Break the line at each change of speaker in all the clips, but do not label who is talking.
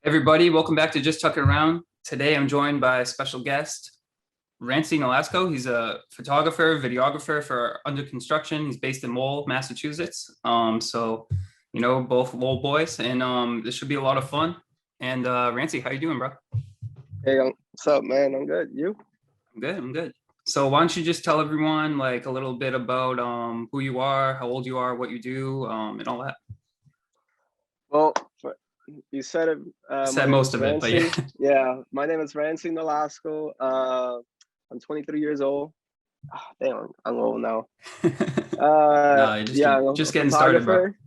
Everybody, welcome back to Just Tucking Around. Today I'm joined by a special guest, Ranci Nolazco. He's a photographer, videographer for Under Construction. He's based in Lowell, Massachusetts. Both Lowell boys, and this should be a lot of fun. And Ranci, how you doing, bro?
Hey, what's up, man? I'm good. You?
I'm good. So why don't you just tell everyone like a little bit about who you are, how old you are, what you do, and all that.
Well, you said it. My
Said
name
most
is
of it, but yeah.
Ranci. Yeah, my name is Ranci Nolazco. I'm 23 years old. Damn, I'm old now.
No, you're
I'm
just
a
getting started, bro.
photographer.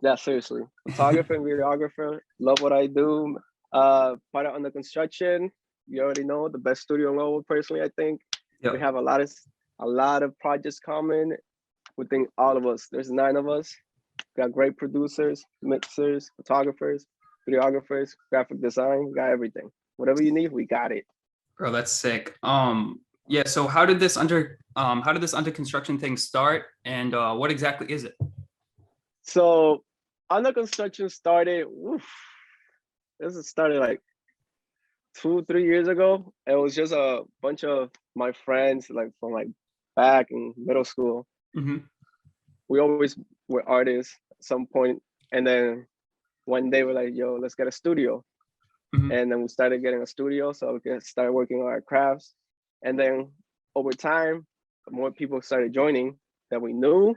Yeah, seriously, photographer and videographer. Love what I do. Part of Under Construction. You already know the best studio in Lowell. Personally, I think
Yep.
we have a lot of projects coming. We think all of us. There's 9 of us. Got great producers, mixers, photographers, videographers, graphic design. We got everything. Whatever you need, we got it.
Bro, that's sick. Yeah. So how did this under construction thing start, and what exactly is it?
So Under Construction started. This started like 2, 3 years ago. It was just a bunch of my friends, like from like back in middle school.
Mm-hmm.
We always were artists at some point, and then one day we're like, "Yo, let's get a studio."
Mm-hmm.
And then we started getting a studio, so we could start working on our crafts. And then over time, more people started joining that we knew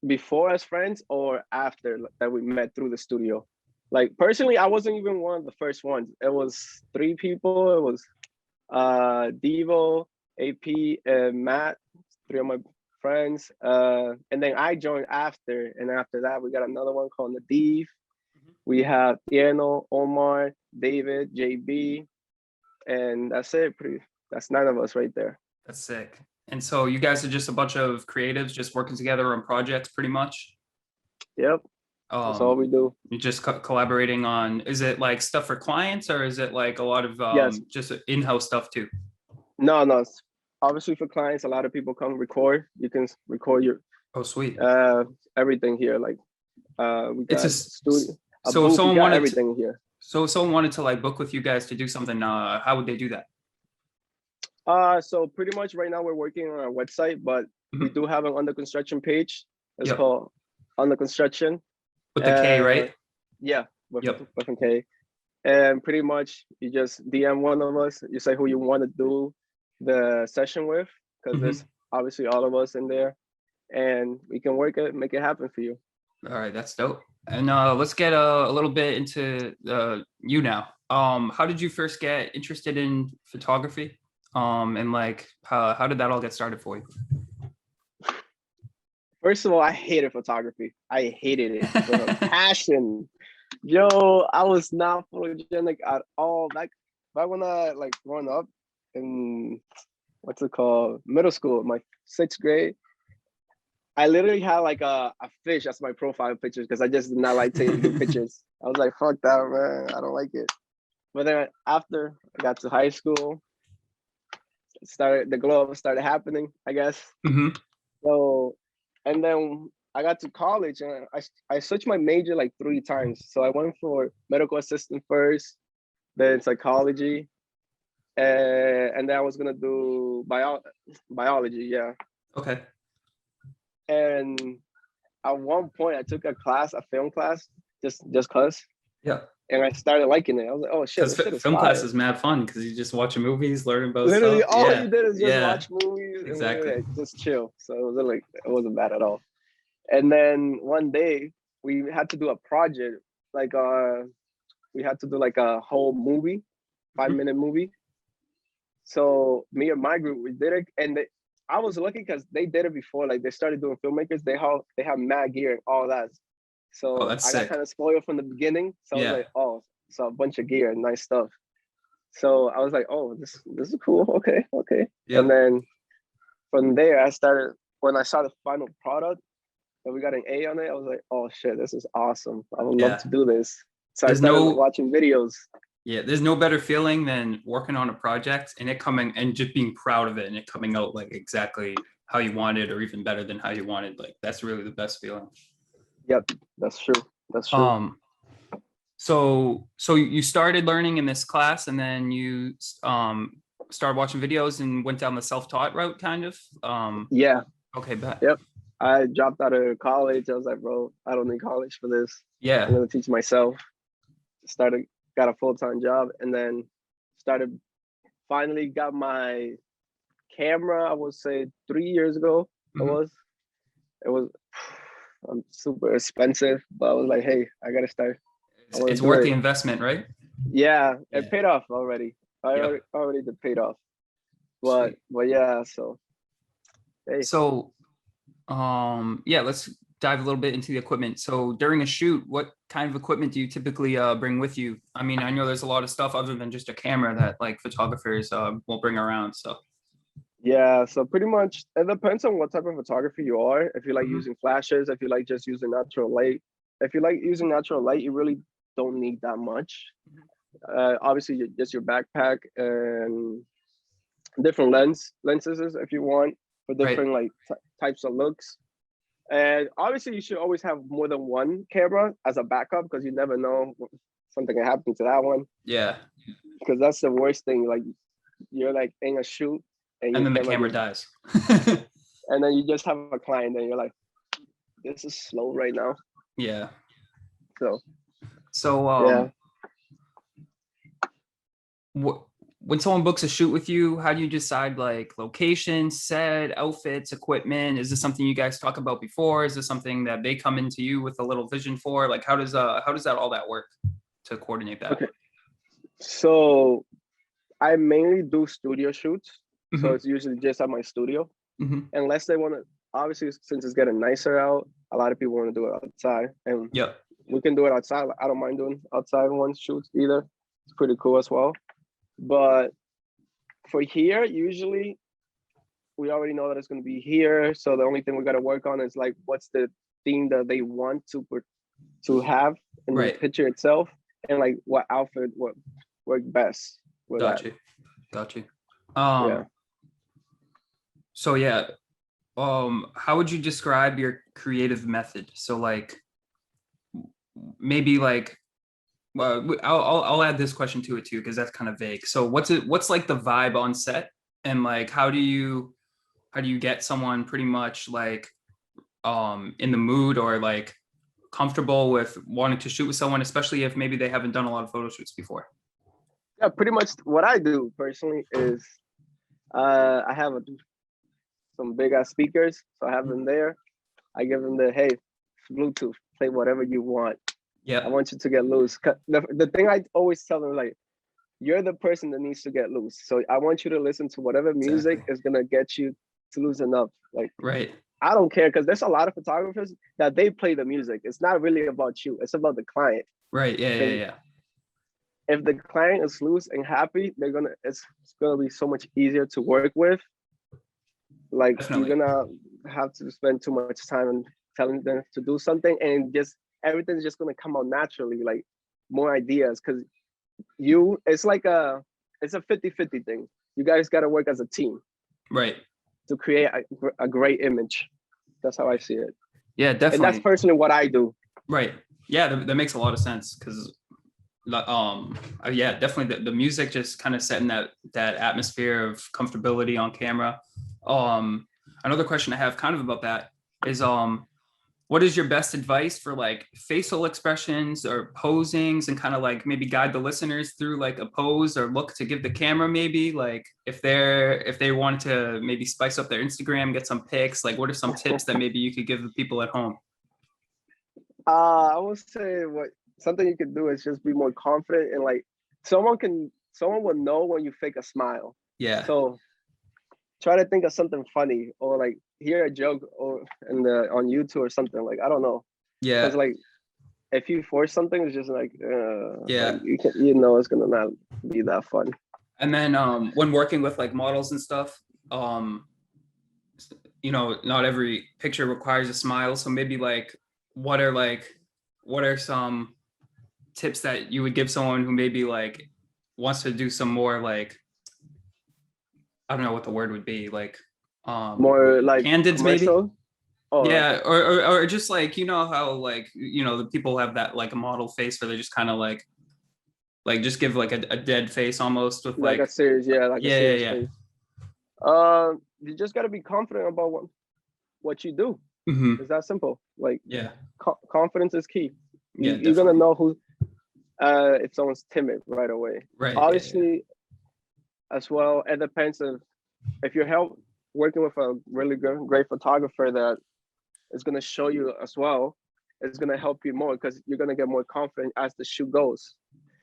before as friends or after that we met through the studio. Like personally, I wasn't even one of the first ones. It was 3 people. It was Devo, AP, and Matt, 3 of my friends. And then I joined after, and after that we got another one called Nadiv. We have Tieno, Omar, David, JB, and that's it. That's 9 of us right there.
That's sick. And so you guys are just a bunch of creatives just working together on projects, pretty much.
Yep, that's all we do.
You're just collaborating on. Is it like stuff for clients, or is it like a lot of
Yes.
just in-house stuff too?
No. Obviously for clients, a lot of people come record. You can record your
sweet
everything here. Like we got
a
studio.
So if someone wanted
everything here.
So if someone wanted to like book with you guys to do something, how would they do that?
So pretty much right now we're working on our website, but we do have an Under Construction page. It's called Under Construction.
With the K, right?
Yeah, with a K. And pretty much you just DM one of us. You say who you want to do the session with, because there's obviously all of us in there, and we can make it happen for you.
All right, that's dope. And let's get a little bit into you now. How did you first get interested in photography? And like how did that all get started for you?
First of all, I hated photography. I hated it with a passion. Yo, I was not photogenic at all. Back when I like growing up in middle school, my 6th grade, I literally had like a fish as my profile picture because I just did not like taking pictures. I was like, fuck that, man. I don't like it. But then after I got to high school, the glow up started happening, I guess.
Mm-hmm.
So, and then I got to college and I switched my major like 3 times. So I went for medical assistant first, then psychology, and then I was gonna do biology. Yeah.
Okay.
And at one point, I took a film class, just cause.
Yeah.
And I started liking it. I was like, oh shit,
because film class is mad fun because you just watching movies, learning about
literally
stuff.
all you did is just watch movies
exactly,
and just chill. So it wasn't bad at all. And then one day we had to do a project, like we had to do like a whole movie, 5-minute movie. So me and my group, we did it, and I was lucky because they did it before. Like they started doing filmmakers, they have mad gear and all that. So I got kind of spoiled from the beginning. So I was like, oh, so a bunch of gear and nice stuff. So I was like, oh, this is cool. Okay. Yep. And then from there, when I saw the final product and we got an A on it, I was like, oh shit, this is awesome. I would love to do this. So I started watching videos.
Yeah, there's no better feeling than working on a project and it coming and just being proud of it and it coming out like exactly how you wanted or even better than how you wanted. Like that's really the best feeling.
Yep, that's true.
So you started learning in this class, and then you started watching videos and went down the self-taught route, kind of.
Yeah.
Okay, bet.
Yep. I dropped out of college. I was like, bro, I don't need college for this. I'm
Yeah.
gonna teach myself. Started, got a full-time job, and then started. Finally got my camera. I would say 3 years ago. It
Mhm.
was. It was. Super expensive, but I was like, hey, I gotta start. I want
It's
to do
worth the
it.
investment, right?
Yeah, it
Yeah.
paid off already. I
Yep.
already did paid off. But
Sweet.
yeah, so hey,
So yeah, let's dive a little bit into the equipment. So during a shoot, what kind of equipment do you typically bring with you? I mean, I know there's a lot of stuff other than just a camera that like photographers will bring around. So
yeah, so pretty much it depends on what type of photography you are. If you like
Mhm.
using flashes, if you like just using natural light. If you like using natural light, you really don't need that much. Obviously, just your backpack and different lenses if you want for
Right.
different like types of looks. And obviously, you should always have more than one camera as a backup because you never know something can happen to that one.
Yeah.
Because that's the worst thing. Like you're like in a shoot and
And
your
then the
camera
camera
just,
dies.
and then you just have a client and you're like, this is slow right now.
Yeah.
So
So
yeah.
what when someone books a shoot with you, how do you decide like location, set, outfits, equipment? Is this something you guys talk about before? Is this something that they come into you with a little vision for? Like how does that all that work to coordinate that?
Okay. So I mainly do studio shoots. So
Hmm.
it's usually just at my studio.
Hmm.
Unless they want to, obviously, since it's getting nicer out, a lot of people want to do it outside. And
Yep.
we can do it outside. I don't mind doing outside one shoots either. It's pretty cool as well. But for here, usually we already know that it's going to be here. So the only thing we got to work on is like what's the theme that they want to have in the
Right.
picture itself, and like what outfit would work best with that.
Got you. Got you.
Yeah.
Um, so yeah, how would you describe your creative method? So like maybe like I'll add this question to it too because that's kind of vague. So what's like the vibe on set, and like how do you get someone pretty much like in the mood or like comfortable with wanting to shoot with someone, especially if maybe they haven't done a lot of photo shoots before?
Yeah, pretty much what I do personally is I have some big ass speakers, so I have them there. I give them the hey, Bluetooth, play whatever you want. I
Yep.
want you to get loose. The thing I always tell them like you're the person that needs to get loose. So I want you to listen to whatever music
Exactly.
is gonna get you to loosen up. Like
Right.
I don't care because there's a lot of photographers that they play the music. It's not really about you. It's about the client.
Right. Yeah. Yeah.
Because
Yeah.
if the client is loose and happy, it's gonna be so much easier to work with. Like you're
Definitely.
gonna have to spend too much time and telling them to do something, and just everything's just gonna come out naturally. Like more ideas because it's like it's a 50-50 thing. You guys got to work as a team
Right.
to create a great image. That's how I see it,
Yeah.
and that's
Definitely.
personally what I do.
Right. Yeah. That makes a lot of sense because yeah, definitely the music just kind of setting that atmosphere of comfortability on camera. Another question I have kind of about that is what is your best advice for like facial expressions or posings, and kind of like maybe guide the listeners through like a pose or look to give the camera, maybe like if they wanted to maybe spice up their Instagram, get some pics, like what are some tips that maybe you could give the people at home?
I would say what something you can do is just be more confident and like someone will know when you fake a smile.
Yeah.
So try to think of something funny or like hear a joke or in the on YouTube or something like I don't know because
Yeah.
like if you force something it's just like
Yeah.
you know it's gonna not be that fun.
And then when working with like models and stuff, um, not every picture requires a smile. So maybe what are like what are some tips that you would give someone who maybe like wants to do some more like I don't know what the word would be, like
More like
candids maybe?
commercial. Oh,
Yeah, or just like you know how like the people have that like a model face where they just kind of like just give like a dead face almost with
like a
like
serious, yeah, like a
yeah yeah
serious
yeah.
face. You just gotta be confident about what you do.
Hmm.
It's that simple. Like
Yeah,
confidence is key.
yeah,
You're gonna
definitely.
know who if someone's timid right away.
Right. Yeah, yeah.
Obviously, as well, it depends if you're help working with a really great photographer that is gonna show you as well. It's gonna help you more because you're gonna get more confident as the shoot goes.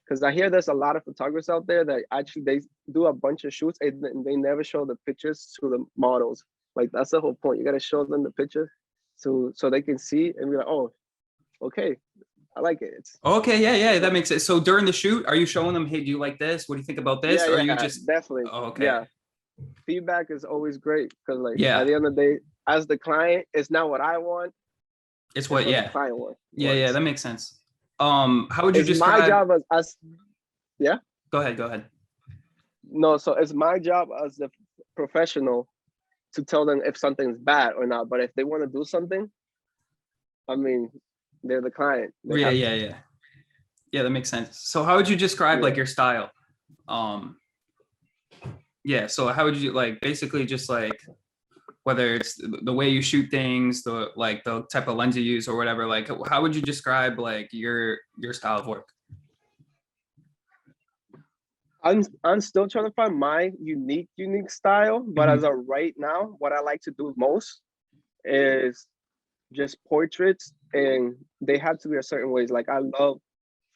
Because I hear there's a lot of photographers out there that actually they do a bunch of shoots and they never show the pictures to the models. Like that's the whole point. You gotta show them the picture so they can see and be like, oh, okay, I like it. It's
Okay, yeah, yeah, that
so
makes sense. So during the shoot, are you showing them, hey, do you like this? What do you think about this?
yeah,
Or are you
yeah,
just,
definitely.
oh, okay,
Yeah. Feedback is always great because like at
yeah,
the end of the day, as the client, it's not what I want,
it's
it's
what,
what the
yeah,
client
yeah, yeah,
wants.
that makes sense. How would you
It's my
describe?
job as yeah.
Go ahead, go ahead.
No, so it's my job as a professional to tell them if something's bad or not. But if they want to do something, I mean, they're the client. They
Yeah,
have
yeah,
to.
yeah, yeah, that makes sense. So how would you describe like
Yeah.
your style? Um, yeah, so how would you like basically just like whether it's the way you shoot things, the like the type of lens you use or whatever, like how would you describe like your style of work?
I'm still trying to find my unique style, but as
Hmm.
of right now, what I like to do most is just portraits, and they have to be a certain ways. Like I love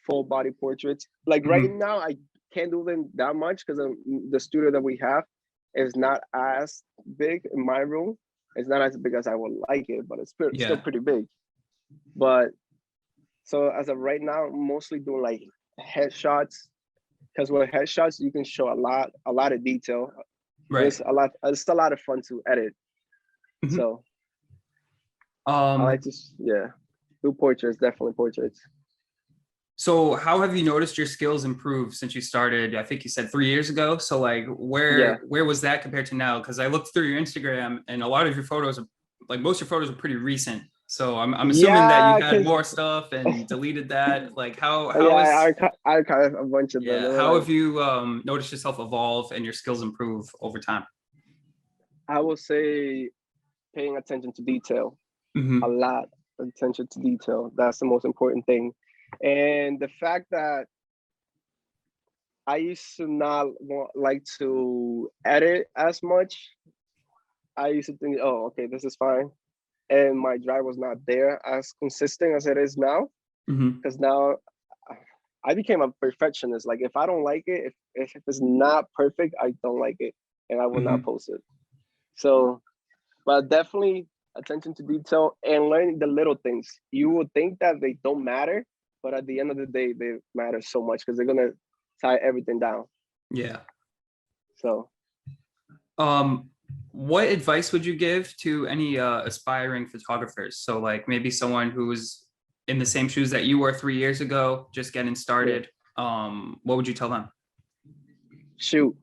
full body portraits. Like right
Hmm.
now, I can't do them that much because the studio that we have is not as big in my room. It's not as big as I would like it, but it's still
Yeah.
pretty big. But so as of right now, I'm mostly doing like headshots because with headshots you can show a lot of detail. And
Right.
it's a lot of fun to edit.
Mhm.
So I like
Um,
to yeah do portraits, definitely portraits.
so how have you noticed your skills improve since you started? I think you said 3 years ago. So like
Yeah.
where was that compared to now? Because I looked through your Instagram and a lot of your photos are like most of your photos are pretty recent. So I'm assuming that you
Yeah,
had
because
more stuff and deleted that. Like
yeah,
how is
I archived a bunch of them. They
yeah,
were
how
like,
have you noticed yourself evolve and your skills improve over time?
I will say, paying attention to detail, a
Hmm.
lot of attention to detail. That's the most important thing. And the fact that I used to not like to edit as much. I used to think, oh, okay, this is fine. And my drive was not there as consistent as it is now.
Hmm.
Because now I became a perfectionist. Like if I don't like it, if it's not perfect, I don't like it, and I will not
Hmm.
post it. So, but definitely attention to detail and learning the little things. You would think that they don't matter, but at the end of the day, they matter so much because they're gonna tie everything down.
Yeah.
So
Um, what advice would you give to any aspiring photographers? So like maybe someone who's in the same shoes that you were 3 years ago, just getting
yeah,
started. What would you tell them?
shoot,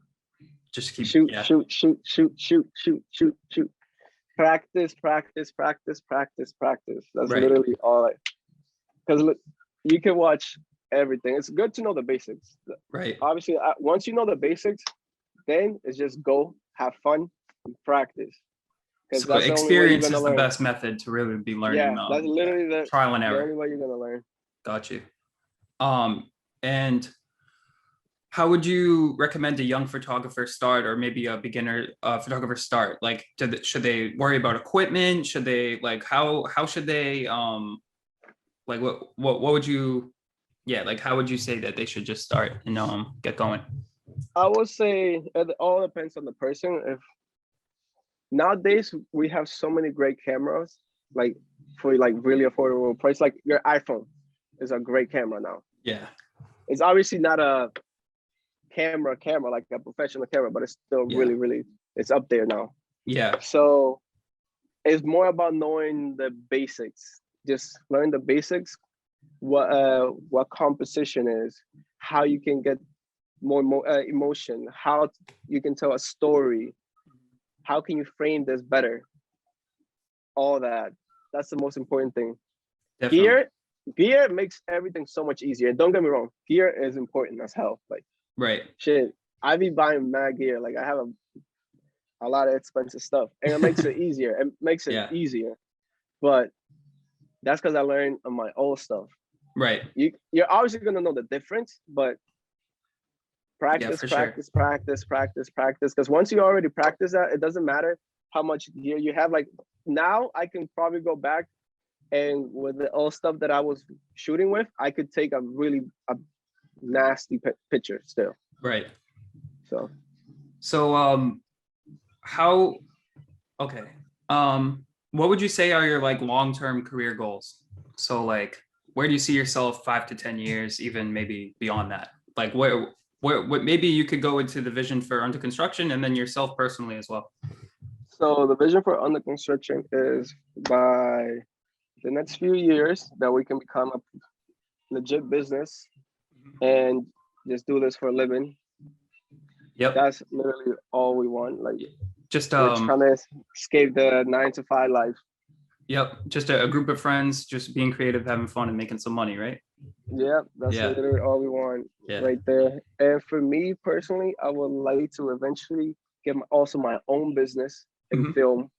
Just keep,
shoot,
yeah,
shoot, shoot, shoot, shoot, shoot, shoot, shoot. Practice, practice, practice, practice, practice. That's
right,
literally all. Because look, you can watch everything. It's good to know the basics.
right.
Obviously, once you know the basics, then it's just go have fun and practice because
So
that's the only way you're
experience
gonna
is the
learn.
best method to really be learning.
Yeah, that's
Yeah,
literally
trial and
the
error.
only way you're gonna learn.
Got you. And how would you recommend a young photographer start, or maybe a beginner photographer start? Like, should they worry about equipment? Should they like how should they like what would you yeah like how would you say that they should just start and get going?
I would say it all depends on the person. If nowadays we have so many great cameras, like for like really affordable price, like your iPhone is a great camera now.
Yeah,
It's obviously not a camera like a professional camera, but it's still
yeah,
really it's up there now.
yeah.
So it's more about knowing the basics. Just learn the basics, what composition is, how you can get more emotion, how you can tell a story, how can you frame this better. all that. That's the most important thing.
Definitely.
Gear makes everything so much easier. Don't get me wrong, gear is important as hell. Like
Right.
shit, I be buying mad gear. Like I have a lot of expensive stuff, and it makes it easier. It makes it
Yeah.
easier, but that's because I learned on my old stuff.
Right.
You're obviously gonna know the difference, but
Yeah,
practice,
for sure.
practice, practice, practice, practice. Because once you already practice that, it doesn't matter how much gear you have. Like now, I can probably go back and with the old stuff that I was shooting with, I could take a nasty picture still.
Right.
So
How, okay. What would you say are your like long-term career goals? So like, where do you see yourself 5 to 10 years, even maybe beyond that? Like what maybe you could go into the vision for under construction and then yourself personally as well.
So the vision for under construction is by the next few years that we can become a legit business and just do this for a living.
Yep.
That's literally all we want. Like
Just
we're trying to escape the 9 to 5 life.
Yep. Just a group of friends, just being creative, having fun, and making some money, right?
Yeah, that's literally all we want right there. And for me personally, I would like to eventually get also my own business in film,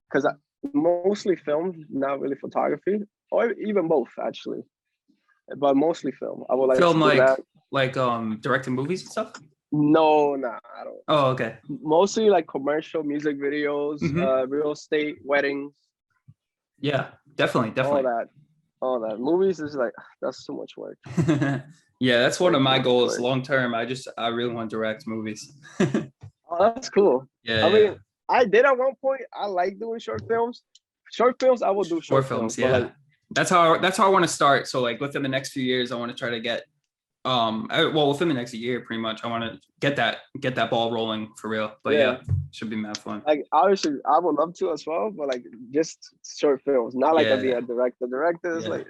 because I mostly film, not really photography, or even both actually, but mostly film. I would like
Film
to do that.
like directing movies and stuff.
No, nah, I don't.
Oh, okay.
Mostly like commercial music videos, real estate, weddings.
Yeah, definitely.
All that. Movies is like, that's too much work.
Yeah, that's one of my goals long term. I really want to direct movies.
Oh, that's cool.
Yeah.
I mean, I did at one point. I like doing short films. Short films, I will do short films.
Yeah,
like,
that's how I want to start. So like within the next few years, I want to try to get within the next year, pretty much, I want to get that ball rolling for real. But yeah, should be mad fun.
Like obviously, I would love to as well, but like just short films, not like I'd be a director. Director is like,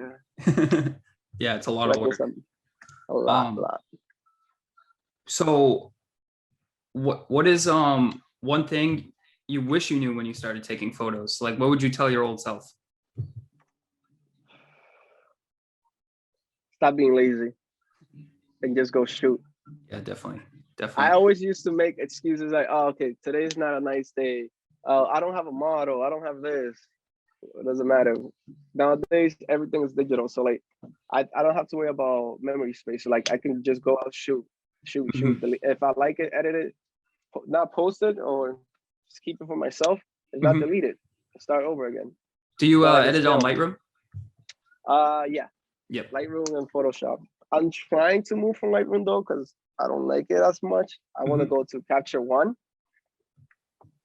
yeah, it's a lot of work.
A lot.
So, what is one thing you wish you knew when you started taking photos? Like, what would you tell your old self?
Stop being lazy and just go shoot.
Yeah, definitely.
I always used to make excuses like, oh, okay, today's not a nice day. I don't have a model. I don't have this. It doesn't matter. Nowadays, everything is digital. So like, I don't have to worry about memory space. So, like I can just go out, shoot. Delete. If I like it, edit it, not post it, or just keep it for myself. If not, delete it. Start over again.
Do you edit on Lightroom?
Yeah.
Yep.
Lightroom and Photoshop. I'm trying to move from Lightroom though, because I don't like it as much. I want to go to Capture One.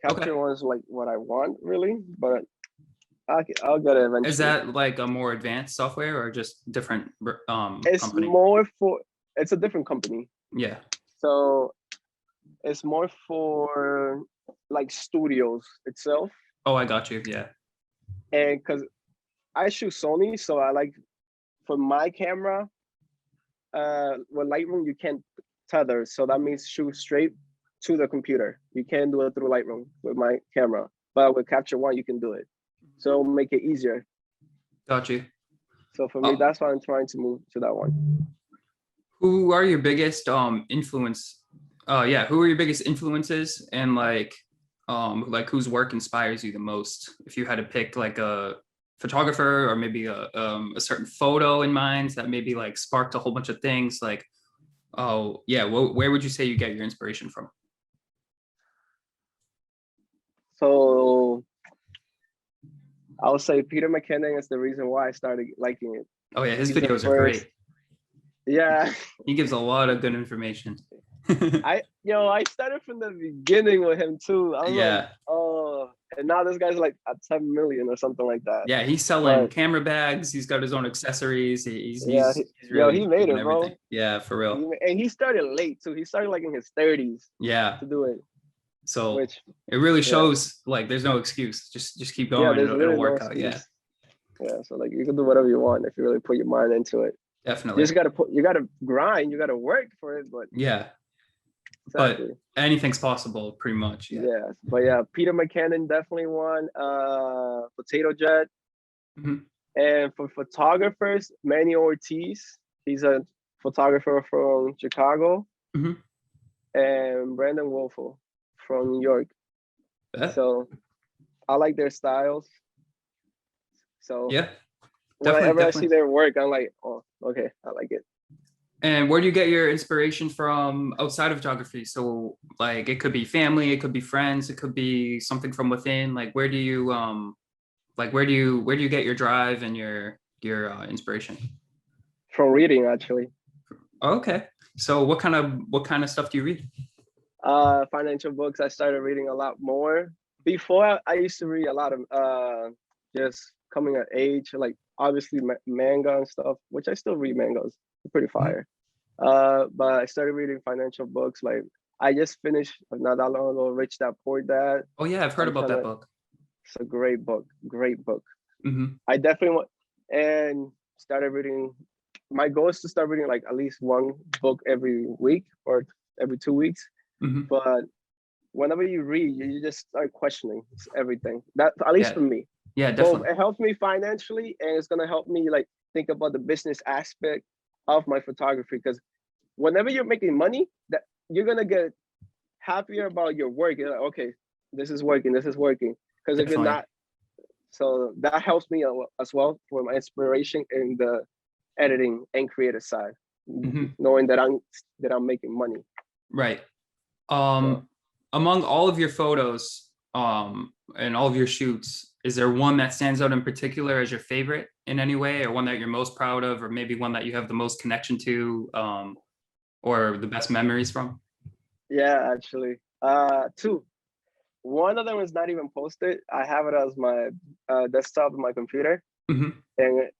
Capture One is like what I want, really, but I'll get it eventually.
Is that like a more advanced software or just different
it's
company?
It's a different company.
Yeah.
So it's more for like studios itself.
Oh, I got you. Yeah.
And because I shoot Sony, so I like, for my camera, with Lightroom, you can't tether. So that means shoot straight to the computer. You can't do it through Lightroom with my camera. But with Capture One, you can do it. So it'll make it easier.
Got you.
So for me, that's why I'm trying to move to that one.
Who are your biggest influence? Who are your biggest influences, and like whose work inspires you the most? If you had to pick like a photographer or maybe a certain photo in mind that maybe like sparked a whole bunch of things, like, oh yeah, where would you say you get your inspiration from?
So I would say Peter McKinnon is the reason why I started liking it.
Oh yeah, his videos are great.
Yeah.
He gives a lot of good information.
I started from the beginning with him too. I was like, oh, and now this guy's like at 10 million or something like that.
Yeah, he's selling camera bags. He's got his own accessories. He's
really, he made it, bro.
Everything. Yeah, for real.
And he started late too. He started like in his 30s.
Yeah.
To do it.
So it really shows like there's no excuse. Just keep going. It'll work out. Yeah.
Yeah. So like you can do whatever you want if you really put your mind into it.
Definitely.
You just you gotta grind. You gotta work for it. But
yeah. but
exactly.
anything's possible pretty much. Yeah.
Yes, but yeah, Peter McKinnon definitely won. Potato Jet,
Mhm.
and for photographers, Manny Ortiz. He's a photographer from Chicago,
Mhm.
and Brandon Wolfel from New York.
Yeah.
So I like their styles. So
Yeah. Definitely,
whenever I see
definitely.
their work, I'm like, oh, okay, I like it.
And where do you get your inspiration from outside of photography? So like it could be family, it could be friends, it could be something from within. Like where do you get your drive and your inspiration?
From reading, actually.
Okay. So what kind of stuff do you read?
Financial books. I started reading a lot more. Before, I used to read a lot of just coming of age, like obviously manga and stuff, which I still read mangas. They're pretty
Mhm.
fire. But I started reading financial books. Like I just finished not that long ago, Rich Dad Poor Dad.
Oh yeah, I've heard
I'm
about
trying
that
to.
book.
It's a great book. Great book.
Hmm.
I definitely want and started reading. My goal is to start reading like at least one book every week or every 2 weeks.
Hmm.
But whenever you read, you just start questioning everything. That at least
Yeah.
for me.
Yeah,
Both
definitely.
it helps me financially and it's gonna help me like think about the business aspect of my photography. Because whenever you're making money, that you're gonna get happier about your work. You're like, okay, this is working, this is working. Because if you're
Definitely.
not, so that helps me as well for my inspiration in the editing and creative side,
Hmm.
knowing that I'm making money.
Right.
So
Among all of your photos, and all of your shoots, is there one that stands out in particular as your favorite in any way, or one that you're most proud of, or maybe one that you have the most connection to, or the best memories from?
yeah, actually, two. One of them is not even posted. I have it as my desktop on my computer,
Hmm.
and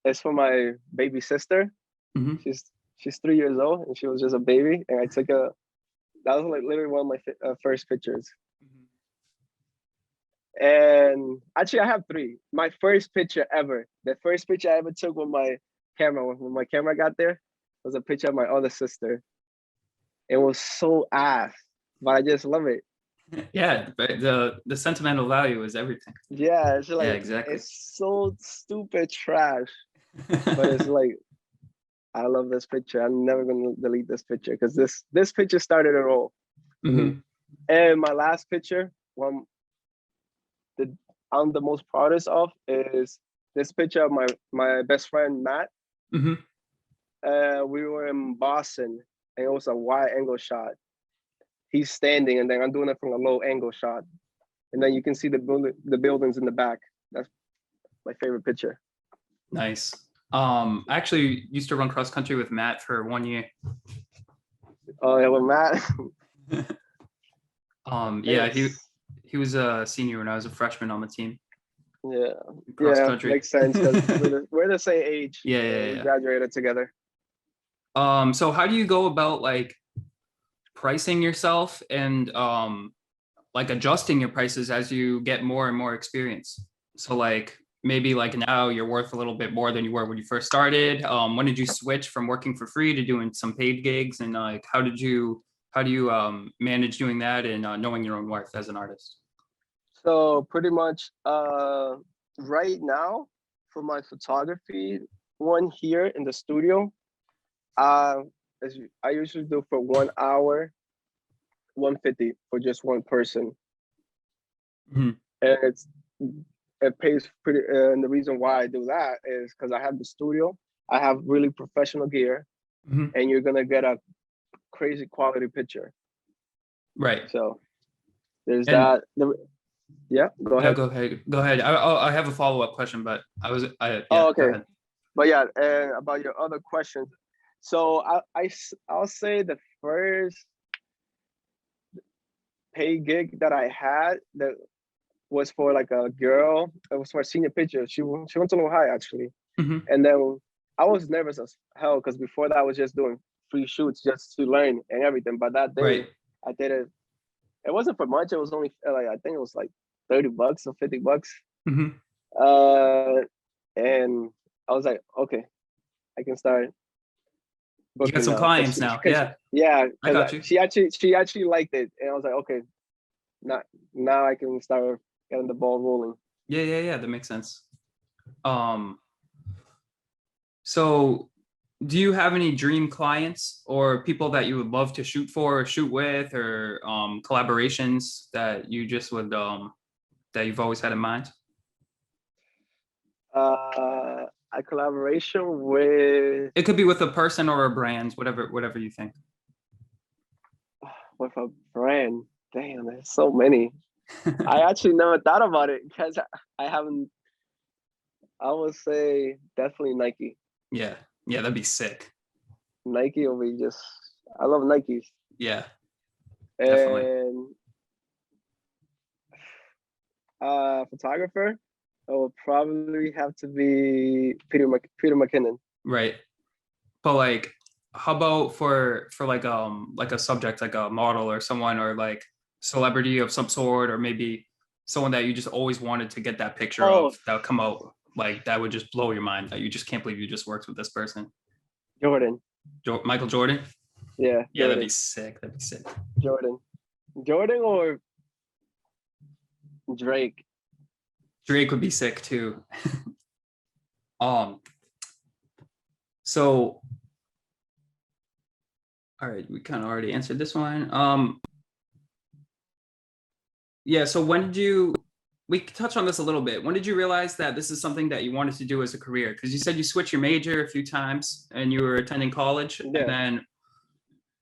it's for my baby sister.
Hmm.
She's 3 years old, and she was just a baby. And I took a that was like literally one of my first pictures. And actually, I have three. My first picture ever, the first picture I ever took with my camera, when my camera got there, was a picture of my other sister. It was so ass, but I just love it.
Yeah, but the sentimental value is everything.
Yeah, it's
Yeah,
like
exactly.
it's so stupid trash, but it's like I love this picture. I'm never gonna delete this picture because this picture started it all for me.
Hmm.
And my last picture, one that I'm the most proudest of, is this picture of my best friend Matt.
Hmm.
We were in Boston, and it was a wide angle shot. He's standing, and then I'm doing it from a low angle shot, and then you can see the buildings in the back. That's my favorite picture.
Nice. I actually used to run cross country with Matt for 1 year.
Oh yeah, with Matt,
Yeah, he
it's
he was a senior when I was a freshman on the team,
yeah,
cross
yeah,
country.
makes sense because we're the same age.
Yeah, yeah,
We
yeah.
graduated together.
So how do you go about like pricing yourself and like adjusting your prices as you get more and more experience? So like maybe like now you're worth a little bit more than you were when you first started. When did you switch from working for free to doing some paid gigs, and like how do you manage doing that and knowing your own worth as an artist?
So pretty much, right now for my photography one here in the studio, uh, I usually do for 1 hour, 150 for just one person,
Mhm.
and it pays pretty. And the reason why I do that is because I have the studio, I have really professional gear,
Mhm.
and you're gonna get a crazy quality picture.
Right.
So there's
And
that. Yeah, go
no,
ahead.
go ahead. Go ahead. I have a follow-up question, but yeah,
Oh,
go
okay.
ahead.
But yeah, and about your other questions. So I'll say the first paid gig that I had that was for like a girl. It was for a senior picture. She went to Low High actually,
Hmm.
and then I was nervous as hell because before that I was just doing free shoots just to learn and everything. But that day
Right.
I did it. It wasn't for much. It was only like I think it was like $30 or $50.
Hmm.
Uh, and I was like, okay, I can start
You got
booking
some
now.
clients now. Yeah,
Yeah,
I got
because
you.
she actually liked it, and I was like, okay, now I can start getting the ball rolling.
Yeah. That makes sense. Um, so do you have any dream clients or people that you would love to shoot for or shoot with, or collaborations that you just would that you've always had in mind?
A collaboration with
It could be with a person or a brand, whatever you think.
a brand. Damn, there's so many. I actually never thought about it because I haven't. I would say definitely Nike.
Yeah, that'd be sick.
Nike will be just. I love Nikes,
Yeah, definitely.
and photographer. It will probably have to be Peter McKinnon.
Right. But like, how about for like a subject like a model or someone or like celebrity of some sort, or maybe someone that you just always wanted to get that picture
Oh,
of that would come out like that would just blow your mind, that you just can't believe you just worked with this person.
Jordan.
Michael Jordan.
Yeah,
Yeah,
Jordan.
that'd be sick. That'd be sick.
Jordan or Drake.
Drake would be sick too. um. So, all right, we kind of already answered this one. Yeah. So when did you? We could touch on this a little bit. When did you realize that this is something that you wanted to do as a career? Because you said you switched your major a few times and you were attending college.
Yeah.
And then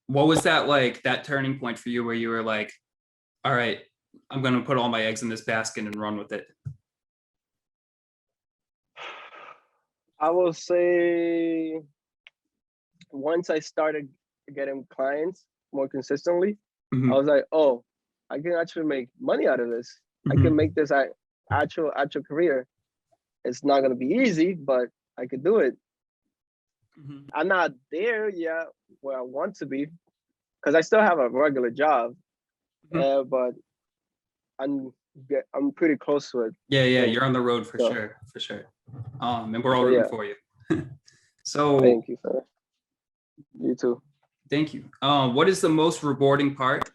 what was that like, that turning point for you where you were like, all right, I'm going to put all my eggs in this basket and run with it?
I will say once I started getting clients more consistently,
Mhm.
I was like, oh, I can actually make money out of this. I can make this actual career. It's not gonna be easy, but I could do it.
Mhm.
I'm not there yet where I want to be because I still have a regular job,
Mhm.
but I'm pretty close to it.
Yeah,
So,
you're on the road for
so,
sure, for sure. And we're all
so
rooting
yeah,
for you. So
thank you, sir. You too.
thank you. What is the most rewarding part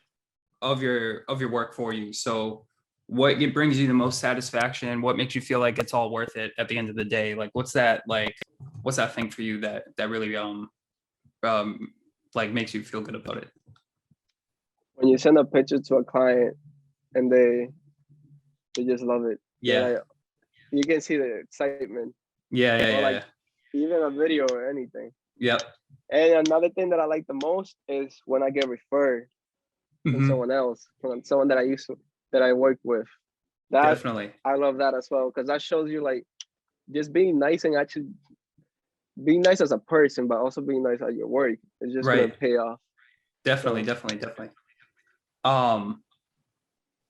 of your work for you? So what brings you the most satisfaction? What makes you feel like it's all worth it at the end of the day? Like what's that thing for you that really like makes you feel good about it?
When you send a picture to a client and they just love it.
Yeah.
Like, you can see the excitement.
Yeah.
Or like even a video or anything.
Yep.
And another thing that I like the most is when I get referred from someone else, from someone that I work with. That
Definitely.
I love that as well because that shows you like just being nice and actually being nice as a person, but also being nice at your work. It's just gonna pay off.
Definitely.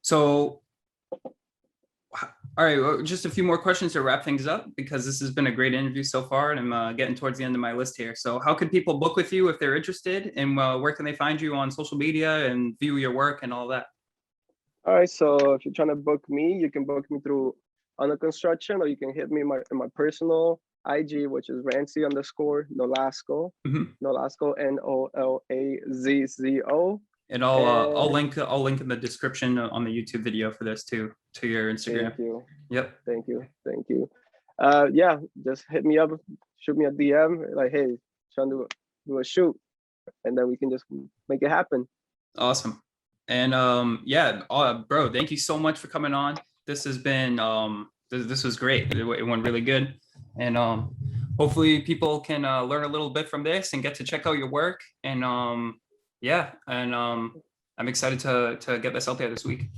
So all right, well, just a few more questions to wrap things up because this has been a great interview so far, and I'm getting towards the end of my list here. So how can people book with you if they're interested, and where can they find you on social media and view your work and all that?
All right, so if you're trying to book me, you can book me through Unda Construction, or you can hit me in my personal IG, which is Ranci_Nolazco, Nolazco Nolazzo.
And I'll link in the description on the YouTube video for this too, to your Instagram.
Thank you.
Yep.
Thank you. Yeah, just hit me up, shoot me a DM, like, hey, trying to do a shoot, and then we can just make it happen.
Awesome. And yeah, bro, thank you so much for coming on. This has been this was great. It went really good, and hopefully people can learn a little bit from this and get to check out your work. And yeah, and I'm excited to get this out there this week.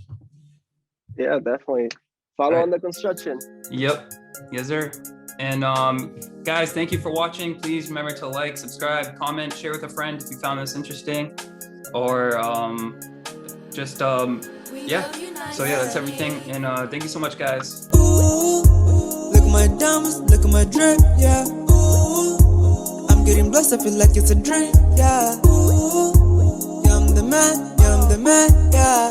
Yeah, definitely. Follow Unda Construction.
Yep. Yes, sir. And guys, thank you for watching. Please remember to like, subscribe, comment, share with a friend if you found this interesting, or just yeah. So yeah, that's everything. And thank you so much, guys.
Ooh, look at my diamonds, look at my drip, yeah. Ooh, I'm getting blessed, I feel like it's a dream, yeah. Ooh, yeah, I'm the man, yeah.